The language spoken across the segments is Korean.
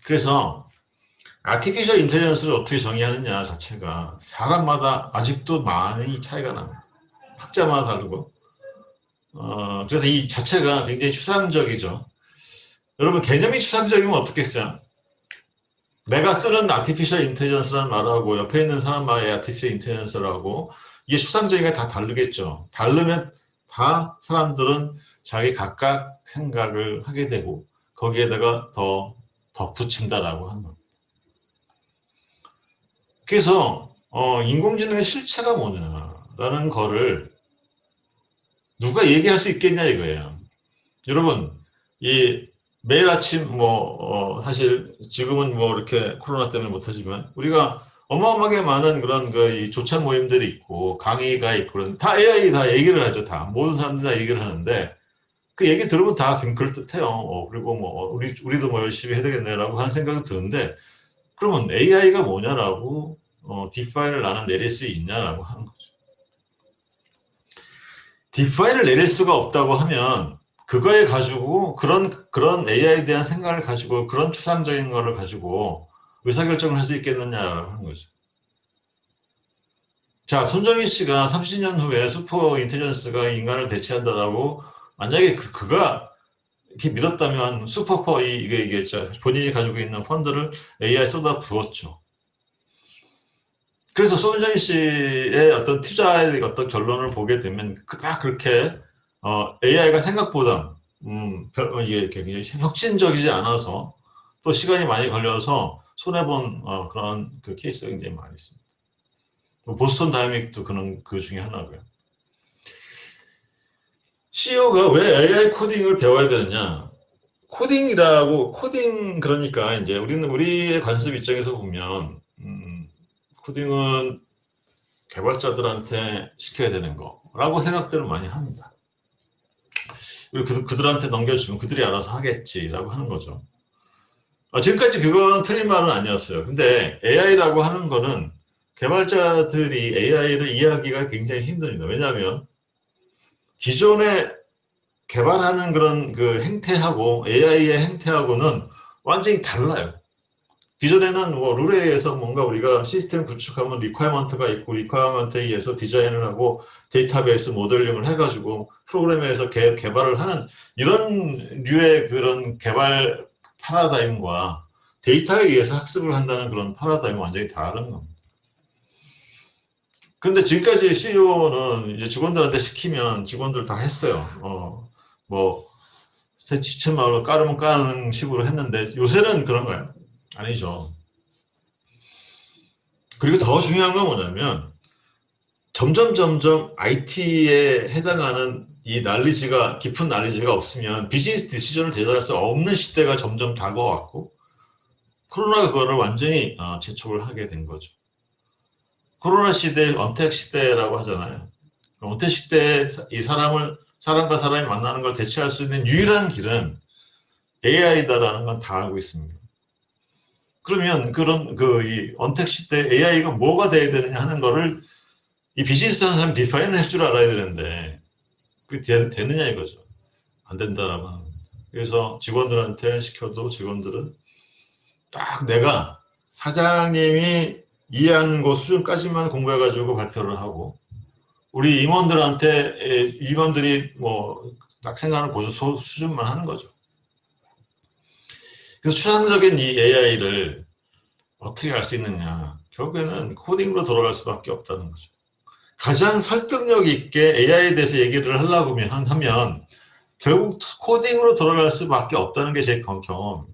그래서 아티피셜 인텔리전스를 어떻게 정의하느냐 자체가 사람마다 아직도 많이 차이가 납니다. 학자마다 다르고. 그래서 이 자체가 굉장히 추상적이죠. 여러분 개념이 추상적이면 어떻겠어요? 내가 쓰는 아티피셜 인텔리전스라는 말하고 옆에 있는 사람마의 아티피셜 인텔리전스라고 이게 추상적이가 다 다르겠죠. 다르면 다 사람들은 자기 각각 생각을 하게 되고 거기에다가 더 덧붙인다라고 하는 겁니다. 그래서 인공지능의 실체가 뭐냐라는 거를 누가 얘기할 수 있겠냐 이거예요. 여러분 매일 아침 사실 지금은 이렇게 코로나 때문에 못하지만 우리가 어마어마하게 많은 그런 이 조찬 모임들이 있고 강의가 있고 그런 다 AI 다 얘기를 하죠. 다 모든 사람들이 다 얘기를 하는데 그 얘기 들으면 다 그럴듯해요. 그리고 우리도 열심히 해야 되겠네라고 하는 생각이 드는데 그러면 AI가 뭐냐라고 디파인을 나는 내릴 수 있냐라고 하는 거죠. 디파인을 내릴 수가 없다고 하면 그거에 가지고 그런 AI에 대한 생각을 가지고 그런 추상적인 거를 가지고 의사결정을 할 수 있겠느냐라고 하는 거죠. 자, 손정희 씨가 30년 후에 슈퍼 인텔리전스가 인간을 대체한다라고 만약에 그가 이렇게 믿었다면 슈퍼퍼 이게 본인이 가지고 있는 펀드를 AI에 쏟아 부었죠. 그래서 손정희 씨의 어떤 투자의 어떤 결론을 보게 되면 딱 그렇게 AI가 생각보다 이게 굉장히 혁신적이지 않아서 또 시간이 많이 걸려서 손해본 그런 케이스가 굉장히 많이 있습니다. 보스턴 다이내믹도 그 중에 하나고요. CEO가 왜 AI 코딩을 배워야 되느냐? 코딩 그러니까 이제 우리의 관습 입장에서 보면 코딩은 개발자들한테 시켜야 되는 거라고 생각들을 많이 합니다. 그리고 그들한테 넘겨주면 그들이 알아서 하겠지라고 하는 거죠. 지금까지 그건 틀린 말은 아니었어요. 근데 AI라고 하는 거는 개발자들이 AI를 이해하기가 굉장히 힘듭니다. 왜냐하면 기존에 개발하는 그런 그 행태하고 AI의 행태하고는 완전히 달라요. 기존에는 룰에 의해서 뭔가 우리가 시스템 구축하면 리퀘어먼트가 있고 리퀘어먼트에 의해서 디자인을 하고 데이터베이스 모델링을 해가지고 프로그램에서 개발을 하는 이런 류의 그런 개발 파라다임과 데이터에 의해서 학습을 한다는 그런 파라다임은 완전히 다른 겁니다. 근데 지금까지 CEO는 이제 직원들한테 시키면 직원들 다 했어요. 새 지침으로 까르면 까는 식으로 했는데 요새는 그런가요? 아니죠. 그리고 더 중요한 건 뭐냐면 점점 IT에 해당하는 이 깊은 난리지가 없으면 비즈니스 디시전을 대달할 수 없는 시대가 점점 다가왔고 코로나가 그거를 완전히 재촉을 하게 된 거죠. 코로나 시대, 언택 시대라고 하잖아요. 언택 시대에 이 사람과 사람이 만나는 걸 대체할 수 있는 유일한 길은 AI다라는 건 다 알고 있습니다. 그러면 이 언택 시대 AI가 뭐가 돼야 되느냐 하는 거를 이 비즈니스 하는 사람이 디파인을 할 줄 알아야 되는데 그게 되느냐 이거죠. 안 된다라고 하는 겁니다. 그래서 직원들한테 시켜도 직원들은 딱 내가 사장님이 이해하는 거 수준까지만 공부해가지고 발표를 하고 우리 임원들이 딱 생각하는 그 수준만 하는 거죠. 그래서 추상적인 이 AI를 어떻게 할 수 있느냐. 결국에는 코딩으로 돌아갈 수밖에 없다는 거죠. 가장 설득력 있게 AI에 대해서 얘기를 하려고 하면 결국 코딩으로 돌아갈 수밖에 없다는 게 제 경험.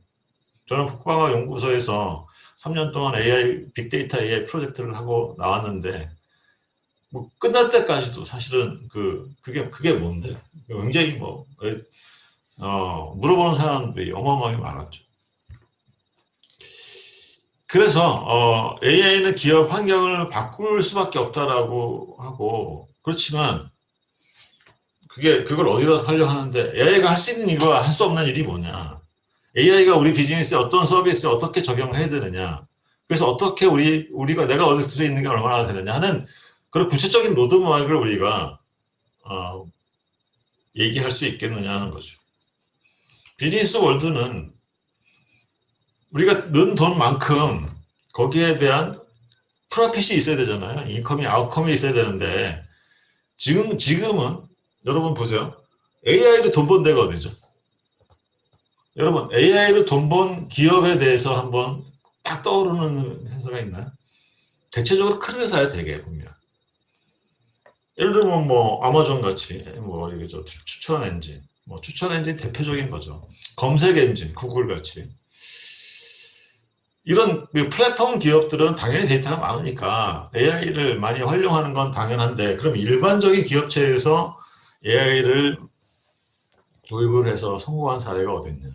저는 북방학 연구소에서 3년 동안 빅데이터 AI 프로젝트를 하고 나왔는데 끝날 때까지도 사실은 그게 뭔데? 굉장히 물어보는 사람들이 어마어마하게 많았죠. 그래서 AI는 기업 환경을 바꿀 수밖에 없다라고 하고 그렇지만 그걸 어디다 하려고 하는데 AI가 할 수 있는 일과 할 수 없는 일이 뭐냐? AI가 우리 비즈니스에 어떤 서비스에 어떻게 적용을 해야 되느냐? 그래서 어떻게 우리가 내가 어디서 들어 있는 게 얼마나 되느냐 하는 그런 구체적인 로드맵을 우리가 얘기할 수 있겠느냐 하는 거죠. 비즈니스 월드는 우리가 는 돈만큼 거기에 대한 프로핏이 있어야 되잖아요. 인컴이 아웃컴이 있어야 되는데 지금은 여러분 보세요. AI로 돈 번 데가 어디죠? 여러분 AI로 돈 번 기업에 대해서 한번 딱 떠오르는 회사가 있나요? 대체적으로 큰 회사야 되게 보면. 예를 들면 뭐 아마존 같이 뭐 이게 저 추천 엔진, 뭐 추천 엔진 대표적인 거죠. 검색 엔진, 구글 같이 이런 플랫폼 기업들은 당연히 데이터가 많으니까 AI를 많이 활용하는 건 당연한데 그럼 일반적인 기업체에서 AI를 도입을 해서 성공한 사례가 어딨냐?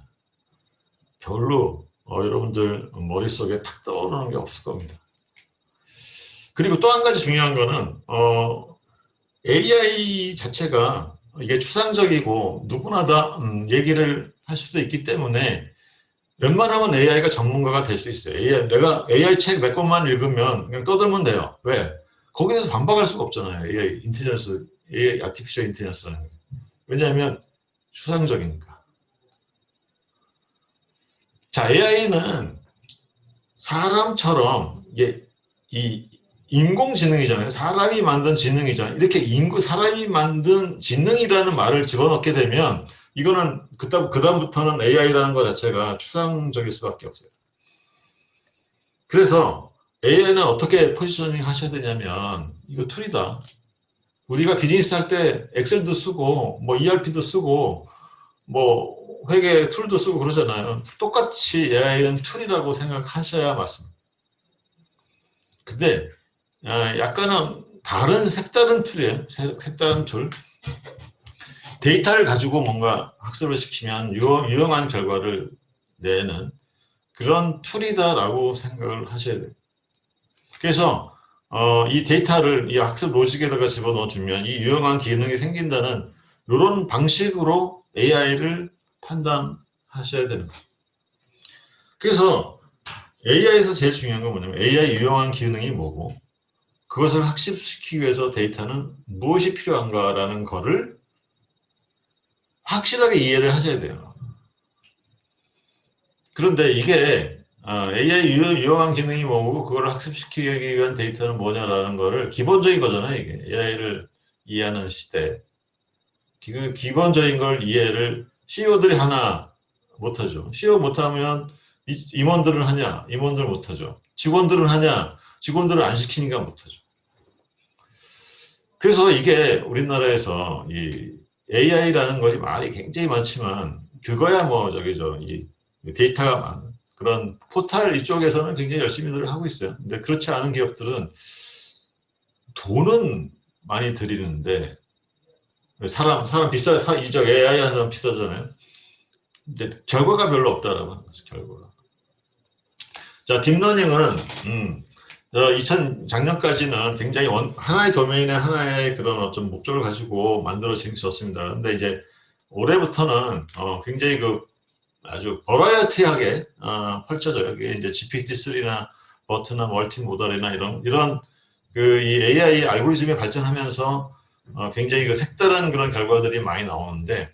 별로 여러분들 머릿속에 탁 떠오르는 게 없을 겁니다. 그리고 또 한 가지 중요한 거는 AI 자체가 이게 추상적이고 누구나 다 얘기를 할 수도 있기 때문에 웬만하면 AI가 전문가가 될 수 있어요. 내가 AI 책 몇 권만 읽으면 그냥 떠들면 돼요. 왜? 거기에 대해서 반박할 수가 없잖아요. AI 인텔리전스, AI 아티피셜 인텔리전스라는 게. 왜냐하면 추상적이니까. 자, AI는 사람처럼 이 인공지능이잖아요. 사람이 만든 지능이잖아요. 이렇게 사람이 만든 지능이라는 말을 집어넣게 되면 이거는 그다음부터는 AI라는 것 자체가 추상적일 수밖에 없어요. 그래서 AI는 어떻게 포지셔닝 하셔야 되냐면 이거 툴이다. 우리가 비즈니스 할 때 엑셀도 쓰고 뭐 ERP도 쓰고 뭐 회계 툴도 쓰고 그러잖아요. 똑같이 AI는 툴이라고 생각하셔야 맞습니다. 근데 약간은 다른 색다른 툴이에요. 색다른 툴. 데이터를 가지고 뭔가 학습을 시키면 유용한 결과를 내는 그런 툴이다라고 생각을 하셔야 돼요. 그래서 이 데이터를 이 학습 로직에다가 집어넣어주면 이 유용한 기능이 생긴다는 이런 방식으로 AI를 판단하셔야 되는 거예요. 그래서 AI에서 제일 중요한 건 뭐냐면 AI 유용한 기능이 뭐고 그것을 학습시키기 위해서 데이터는 무엇이 필요한가라는 거를 확실하게 이해를 하셔야 돼요. 그런데 이게 AI 유용한 기능이 뭐고 그걸 학습시키기 위한 데이터는 뭐냐라는 거를 기본적인 거잖아요. 이게 AI를 이해하는 시대. 그 기본적인 걸 이해를 CEO들이 하나 못하죠. CEO 못하면 임원들은 하냐? 임원들 못하죠. 직원들은 하냐? 직원들을 안 시키니까 못하죠. 그래서 이게 우리나라에서 이 AI라는 것이 말이 굉장히 많지만 그거야 뭐 이 데이터가 많은 그런 포탈 이쪽에서는 굉장히 열심히들 하고 있어요. 근데 그렇지 않은 기업들은 돈은 많이 들이는데 사람 이쪽 AI라는 사람 비싸잖아요. 근데 결과가 별로 없다라고 하는 거죠. 결과가. 자, 딥러닝은 작년까지는 굉장히 하나의 도메인에 하나의 그런 어떤 목적을 가지고 만들어졌습니다. 그런데 이제 올해부터는 굉장히 아주 버라이어티하게 펼쳐져요. 이게 이제 GPT-3나 버트나 멀티모달이나 이런 이 AI 알고리즘이 발전하면서 굉장히 색다른 그런 결과들이 많이 나오는데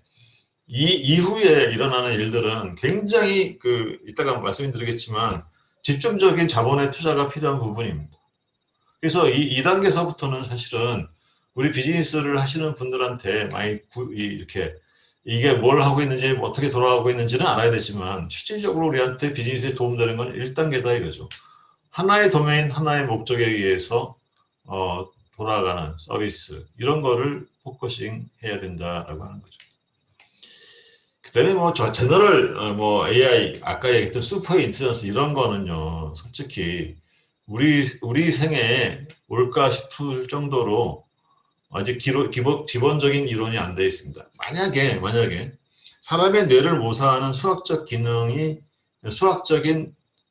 이 이후에 일어나는 일들은 굉장히 이따가 말씀드리겠지만 집중적인 자본의 투자가 필요한 부분입니다. 그래서 이 단계에서부터는 사실은 우리 비즈니스를 하시는 분들한테 많이 이렇게 이게 뭘 하고 있는지 어떻게 돌아가고 있는지는 알아야 되지만 실질적으로 우리한테 비즈니스에 도움되는 건 1단계다 이거죠. 하나의 도메인, 하나의 목적에 의해서 돌아가는 서비스 이런 거를 포커싱 해야 된다라고 하는 거죠. 그다음에 뭐 제너럴 AI 아까 얘기했던 슈퍼 인텔리전스 이런 거는요 솔직히 우리 생에 올까 싶을 정도로 아직 기본적인 이론이 안 되어 있습니다. 만약에 사람의 뇌를 모사하는 수학적인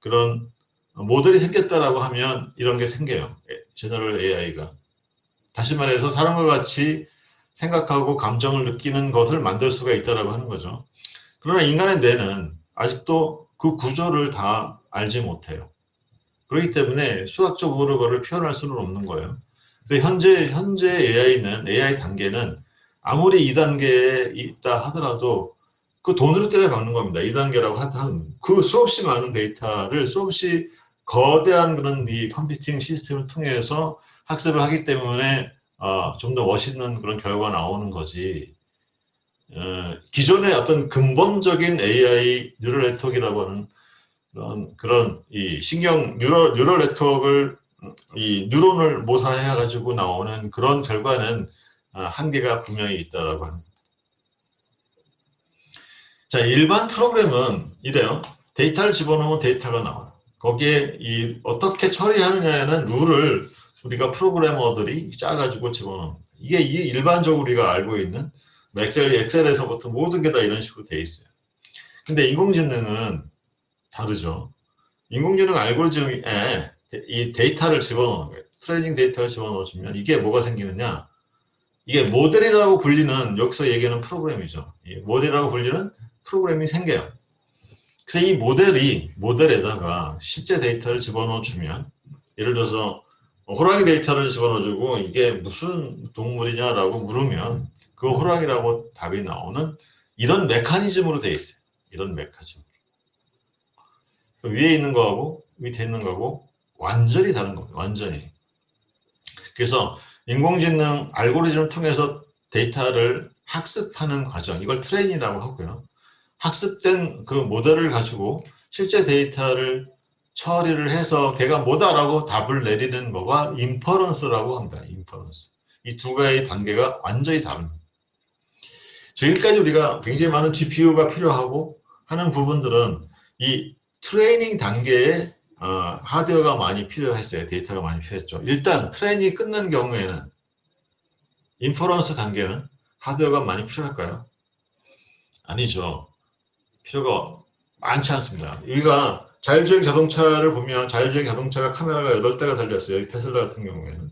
그런 모델이 생겼다라고 하면 이런 게 생겨요. 제너럴 AI가. 다시 말해서 사람과 같이 생각하고 감정을 느끼는 것을 만들 수가 있다라고 하는 거죠. 그러나 인간의 뇌는 아직도 그 구조를 다 알지 못해요. 그렇기 때문에 수학적으로 그걸 표현할 수는 없는 거예요. 그래서 현재 AI 단계는 아무리 2단계에 있다 하더라도 그 돈으로 때려박는 겁니다. 2단계라고 하는 그 수없이 많은 데이터를 수없이 거대한 그런 이 컴퓨팅 시스템을 통해서 학습을 하기 때문에 좀 더 멋있는 그런 결과가 나오는 거지. 기존의 어떤 근본적인 AI 뉴럴 네트워크라고 하는 그런 이 신경 뉴럴 네트워크를 이 뉴런을 모사해 가지고 나오는 그런 결과는 한계가 분명히 있다라고 합니다. 자, 일반 프로그램은 이래요. 데이터를 집어넣으면 데이터가 나와요. 거기에 이 어떻게 처리하느냐는 룰을 우리가 프로그래머들이 짜가지고 집어넣는. 이게 일반적으로 우리가 알고 있는 엑셀에서부터 모든 게 다 이런 식으로 돼 있어요. 근데 인공지능은 다르죠. 인공지능 알고리즘에 이 데이터를 집어넣는 거예요. 트레이닝 데이터를 집어넣어주면 이게 뭐가 생기느냐. 이게 모델이라고 불리는 여기서 얘기하는 프로그램이죠. 이 모델이라고 불리는 프로그램이 생겨요. 그래서 이 모델에다가 실제 데이터를 집어넣어주면 예를 들어서 호랑이 데이터를 집어넣어주고 이게 무슨 동물이냐라고 물으면 그 호랑이라고 답이 나오는 이런 메커니즘으로 돼 있어요. 이런 메커니즘. 위에 있는 거하고 밑에 있는 거하고 완전히 다른 겁니다. 완전히. 그래서 인공지능 알고리즘을 통해서 데이터를 학습하는 과정, 이걸 트레이닝이라고 하고요. 학습된 그 모델을 가지고 실제 데이터를 처리를 해서 걔가 뭐다라고 답을 내리는 거가 인퍼런스라고 합니다. 인퍼런스. 이 두 가지 단계가 완전히 다릅니다. 지금까지 우리가 굉장히 많은 GPU가 필요하고 하는 부분들은 이 트레이닝 단계에 하드웨어가 많이 필요했어요. 데이터가 많이 필요했죠. 일단 트레이닝이 끝난 경우에는 인퍼런스 단계는 하드웨어가 많이 필요할까요? 아니죠. 필요가 많지 않습니다. 우리가 자율주행 자동차를 보면 자율주행 자동차가 카메라가 8대가 달렸어요. 테슬라 같은 경우에는.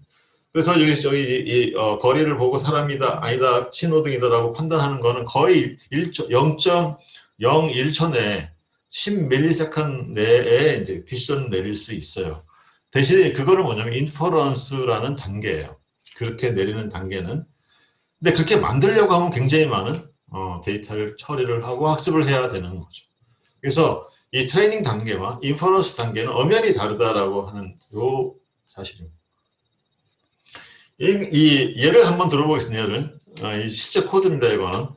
그래서 여기 거리를 보고 사람이다, 아니다, 신호등이다라고 판단하는 거는 거의 0.01초 내에 10ms 내에 이제 디시전을 내릴 수 있어요. 대신에 그거를 뭐냐면 인퍼런스라는 단계예요. 그렇게 내리는 단계는. 근데 그렇게 만들려고 하면 굉장히 많은 데이터를 처리를 하고 학습을 해야 되는 거죠. 그래서 이 트레이닝 단계와 인퍼런스 단계는 엄연히 다르다라고 하는 요 사실입니다. 이 예를 한번 들어보겠습니다. 예를 이 실제 코드입니다. 이거는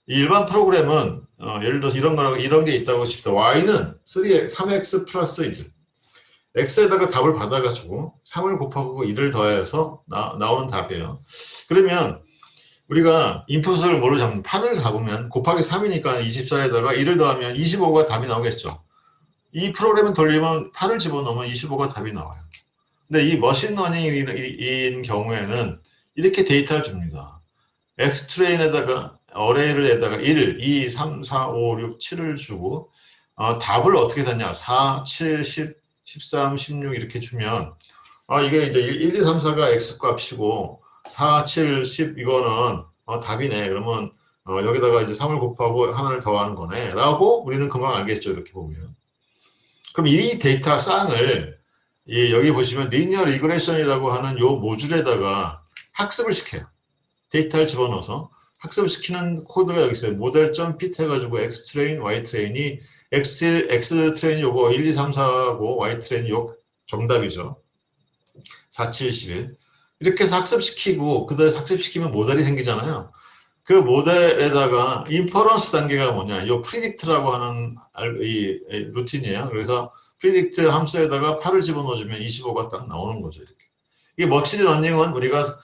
일반 프로그램은 예를 들어서 이런 게 있다고 싶다. y는 3x 플러스 1 x에다가 답을 받아가지고 3을 곱하고 1을 더해서 나오는 답이에요. 그러면 우리가 인풋을 뭐로 잡는 8을 잡으면 곱하기 3이니까 24에다가 1을 더하면 25가 답이 나오겠죠. 이 프로그램을 돌리면 8을 집어넣으면 25가 답이 나와요. 근데 이 머신러닝인 경우에는 이렇게 데이터를 줍니다. X트레인에다가 어레이를에다가 1, 2, 3, 4, 5, 6, 7을 주고 답을 어떻게 다냐 4, 7, 10, 13, 16 이렇게 주면 이게 이제 1, 2, 3, 4가 X값이고 4, 7, 10 이거는 답이네. 그러면 여기다가 이제 3을 곱하고 하나를 더하는 거네. 라고 우리는 금방 알겠죠. 이렇게 보면. 그럼 이 데이터 쌍을 여기 보시면 리니어 리그레션이라고 하는 요 모듈에다가 학습을 시켜요. 데이터를 집어넣어서 학습을 시키는 코드가 여기 있어요. 모델.fit 해가지고 X트레인, Y트레인이 X트레인 요거 1, 2, 3, 4하고 Y트레인 요 정답이죠. 4, 7, 11. 이렇게 해서 학습시키고 그다음에 학습시키면 모델이 생기잖아요. 그 모델에다가 인퍼런스 단계가 뭐냐? 이 프리딕트라고 하는 이 루틴이에요. 그래서 프리딕트 함수에다가 8을 집어넣어주면 25가 딱 나오는 거죠. 이렇게. 이게 머신 러닝은 우리가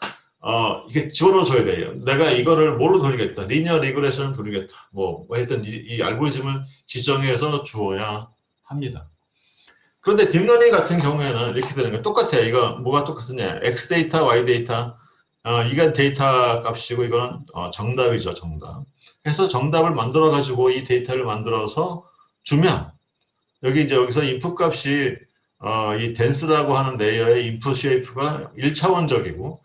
이게 집어넣어줘야 돼요. 내가 이거를 뭘로 돌리겠다. 리니어 리그레션을 돌리겠다. 뭐 하여튼 이 알고리즘을 지정해서 주어야 합니다. 그런데 딥러닝 같은 경우에는 이렇게 되는 거예요. 똑같아요. 이거 뭐가 똑같으냐. X 데이터, Y 데이터. 이건 데이터 값이고 이거는 정답이죠. 정답. 해서 정답을 만들어 가지고 이 데이터를 만들어서 주면 여기서 인풋 값이 이 댄스라고 하는 레이어의 인풋 쉐이프가 1차원적이고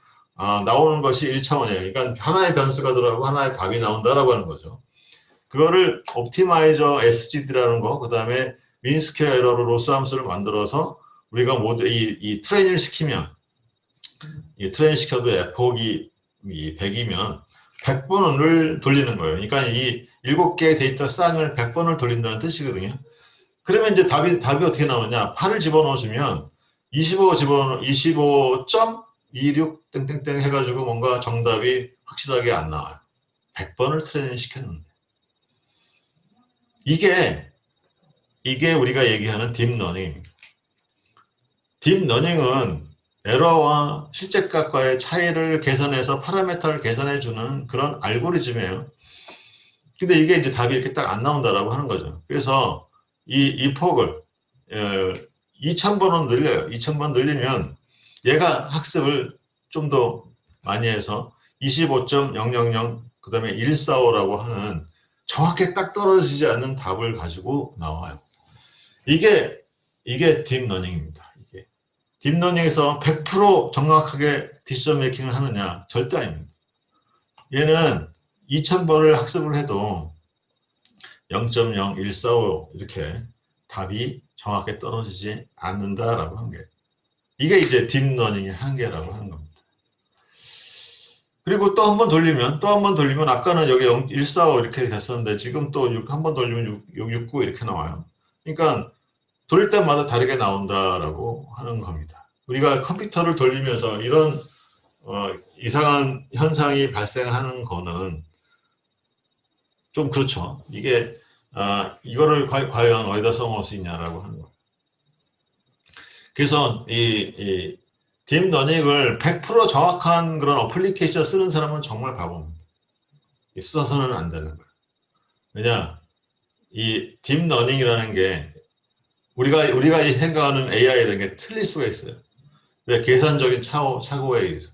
나오는 것이 1차원이에요. 그러니까 하나의 변수가 들어가고 하나의 답이 나온다라고 하는 거죠. 그거를 옵티마이저 SGD라는 거, 그 다음에 민스퀘어 에러로 로스 함수를 만들어서 우리가 모두 이 트레인을 시키면 이 트레인 시켜도 F폭이 100이면 100번을 돌리는 거예요. 그러니까 이 7개의 데이터 쌍을 100번을 돌린다는 뜻이거든요. 그러면 이제 답이 어떻게 나오냐? 8을 집어넣어주면 25.26 땡땡땡 해가지고 뭔가 정답이 확실하게 안 나와요. 100번을 트레이닝 시켰는데. 이게 우리가 얘기하는 딥러닝입니다. 딥러닝은 에러와 실제값과의 차이를 계산해서 파라미터를 계산해주는 그런 알고리즘이에요. 근데 이게 이제 답이 이렇게 딱 안 나온다라고 하는 거죠. 그래서 이 폭을 2000번은 늘려요. 2000번 늘리면 얘가 학습을 좀 더 많이 해서 25.000 그 다음에 145라고 하는 정확히 딱 떨어지지 않는 답을 가지고 나와요. 이게 딥러닝입니다. 이게 딥러닝에서 100% 정확하게 디시전 메이킹을 하느냐? 절대 아닙니다. 얘는 2000번을 학습을 해도 0.0145 이렇게 답이 정확하게 떨어지지 않는다라고 하는 게 이게 이제 딥러닝의 한계라고 하는 겁니다. 그리고 또 한 번 돌리면 아까는 여기 145 이렇게 됐었는데 지금 또 한 번 돌리면 669 이렇게 나와요. 그러니까 돌릴 때마다 다르게 나온다라고 하는 겁니다. 우리가 컴퓨터를 돌리면서 이런 이상한 현상이 발생하는 거는 좀 그렇죠. 이게 이거를 과연 어디다 써먹을 수 있냐라고 하는 거. 그래서 이 딥러닝을 100% 정확한 그런 어플리케이션 쓰는 사람은 정말 바보입니다. 써서는 안 되는 거예요. 왜냐, 이 딥러닝이라는 게 우리가 생각하는 AI라는 게 틀릴 수가 있어요. 왜? 계산적인 착오에 의해서.